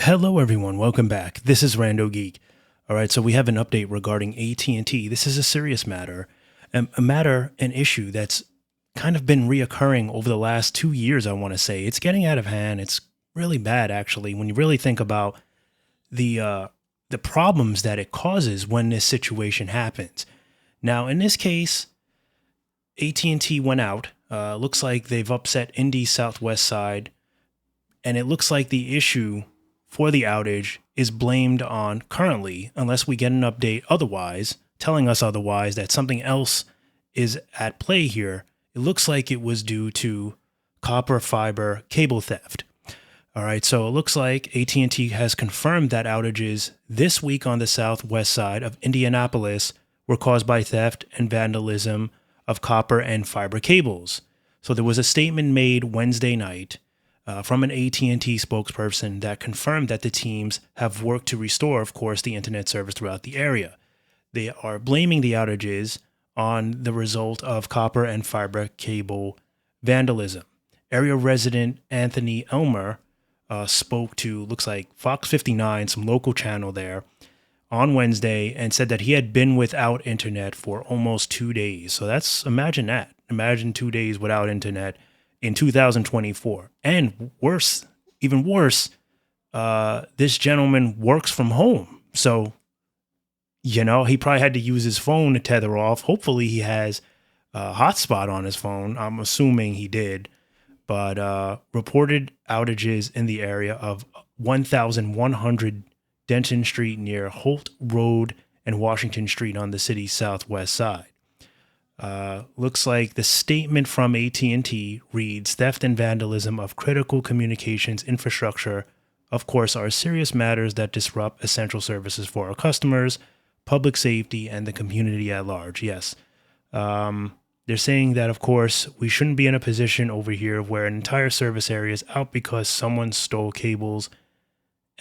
Hello, everyone. Welcome back. This is Rando Geek. All right, so we have an update regarding AT&T. This is a serious matter, an issue that's kind of been reoccurring over the last 2 years. I want to say it's getting out of hand. It's really bad, actually, when you really think about the problems that it causes when this situation happens. Now, in this case, AT&T went out. Looks like they've upset Indy's Southwest side, and it looks like the issue for the outage is blamed on currently, unless we get an update otherwise, telling us otherwise that something else is at play here. It looks like it was due to copper fiber cable theft. All right, so it looks like AT&T has confirmed that outages this week on the southwest side of Indianapolis were caused by theft and vandalism of copper and fiber cables. So there was a statement made Wednesday night from an AT&T spokesperson that confirmed that the teams have worked to restore, of course, the internet service throughout the area. They are blaming the outages on the result of copper and fiber cable vandalism. Area resident Anthony Elmer spoke to, looks like Fox 59, some local channel there, on Wednesday, and said that he had been without internet for almost 2 days. So imagine that. Imagine 2 days without internet in 2024. And worse, even worse, this gentleman works from home. So, he probably had to use his phone to tether off. Hopefully he has a hotspot on his phone. I'm assuming he did. But reported outages in the area of 1,100 Denton Street near Holt Road and Washington Street on the city's southwest side. Looks like the statement from AT&T reads, theft and vandalism of critical communications infrastructure, of course, are serious matters that disrupt essential services for our customers, public safety, and the community at large. Yes. They're saying that, of course, we shouldn't be in a position over here where an entire service area is out because someone stole cables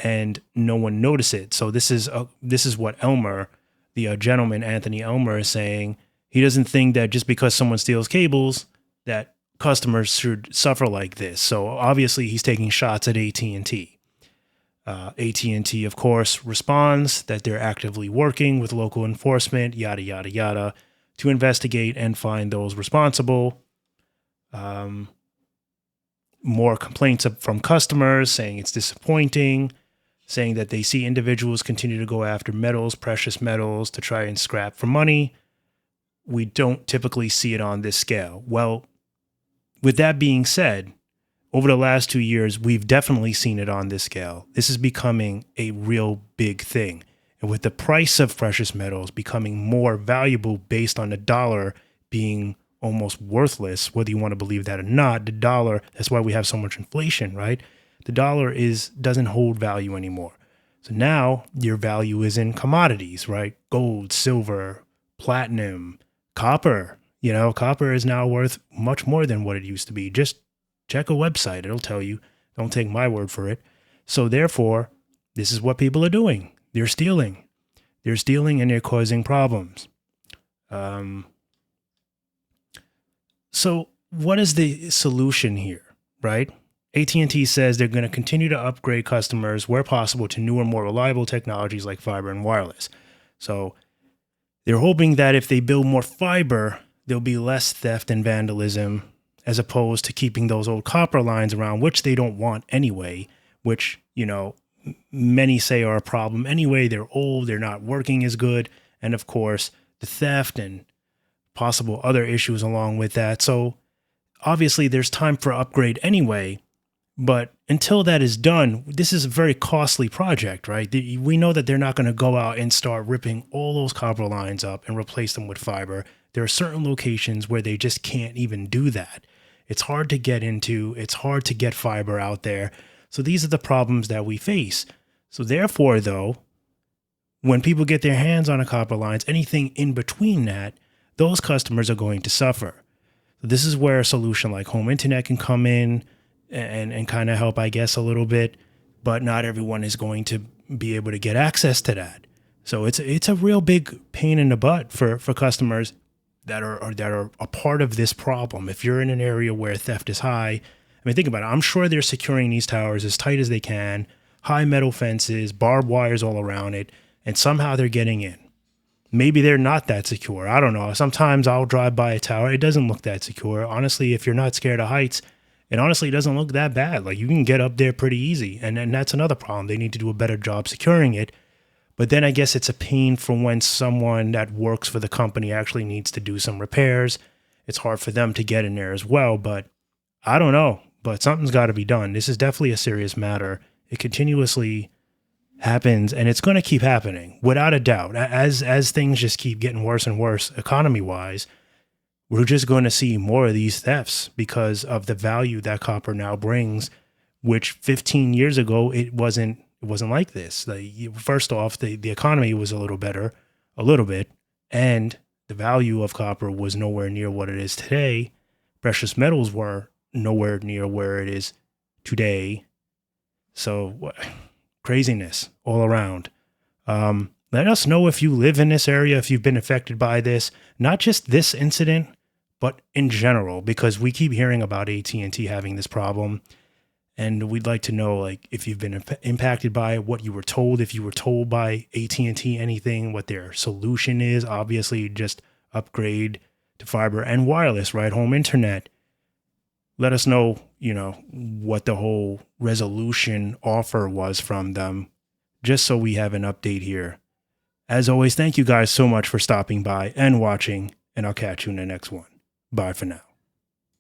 and no one noticed it. So this is what Elmer, the gentleman, Anthony Elmer, is saying. He doesn't think that just because someone steals cables that customers should suffer like this. So obviously he's taking shots at AT&T. AT&T, of course, responds that they're actively working with local enforcement, yada, yada, yada, to investigate and find those responsible. More complaints from customers saying it's disappointing, saying that they see individuals continue to go after metals, precious metals, to try and scrap for money. We don't typically see it on this scale. Well, with that being said, over the last 2 years, we've definitely seen it on this scale. This is becoming a real big thing. And with the price of precious metals becoming more valuable based on the dollar being almost worthless, whether you want to believe that or not, the dollar, that's why we have so much inflation, right? The dollar doesn't hold value anymore. So now your value is in commodities, right? Gold, silver, platinum, copper. Copper is now worth much more than what it used to be. Just check a website. It'll tell you. Don't take my word for it. So therefore, this is what people are doing. They're stealing. They're stealing and they're causing problems. So what is the solution here, right? AT&T says they're going to continue to upgrade customers where possible to newer, more reliable technologies like fiber and wireless. So they're hoping that if they build more fiber, there'll be less theft and vandalism as opposed to keeping those old copper lines around, which they don't want anyway, which, many say are a problem anyway. They're old, they're not working as good. And of course, the theft and possible other issues along with that. So obviously there's time for upgrade anyway. But until that is done, this is a very costly project, right? We know that they're not going to go out and start ripping all those copper lines up and replace them with fiber. There are certain locations where they just can't even do that. It's hard to get into. It's hard to get fiber out there. So these are the problems that we face. So therefore, though, when people get their hands on a copper lines, anything in between that, those customers are going to suffer. So this is where a solution like home internet can come in and kind of help, I guess, a little bit, but not everyone is going to be able to get access to that. So it's a real big pain in the butt for customers that are a part of this problem. If you're in an area where theft is high, I mean, think about it. I'm sure they're securing these towers as tight as they can high metal fences, barbed wires all around it, and somehow they're getting in. Maybe they're not that secure. I don't know. Sometimes I'll drive by a tower. It doesn't look that secure. Honestly, if you're not scared of heights, it honestly doesn't look that bad. Like, you can get up there pretty easy. And that's another problem. They need to do a better job securing it. But then I guess it's a pain for when someone that works for the company actually needs to do some repairs. It's hard for them to get in there as well. But I don't know. But something's got to be done. This is definitely a serious matter. It continuously happens, and it's going to keep happening without a doubt. As things just keep getting worse and worse economy wise, we're just going to see more of these thefts because of the value that copper now brings, which 15 years ago it wasn't like this. First off, the economy was a little better, a little bit, and the value of copper was nowhere near what it is today. Precious metals were nowhere near where it is today. So craziness all around. Let us know if you live in this area, if you've been affected by this, not just this incident, but in general, because we keep hearing about AT&T having this problem. And we'd like to know, like, if you've been impacted by it, what you were told, if you were told by AT&T anything, what their solution is. Obviously, just upgrade to fiber and wireless, right? Home internet. Let us know, what the whole resolution offer was from them, just so we have an update here. As always, thank you guys so much for stopping by and watching, and I'll catch you in the next one. Bye for now.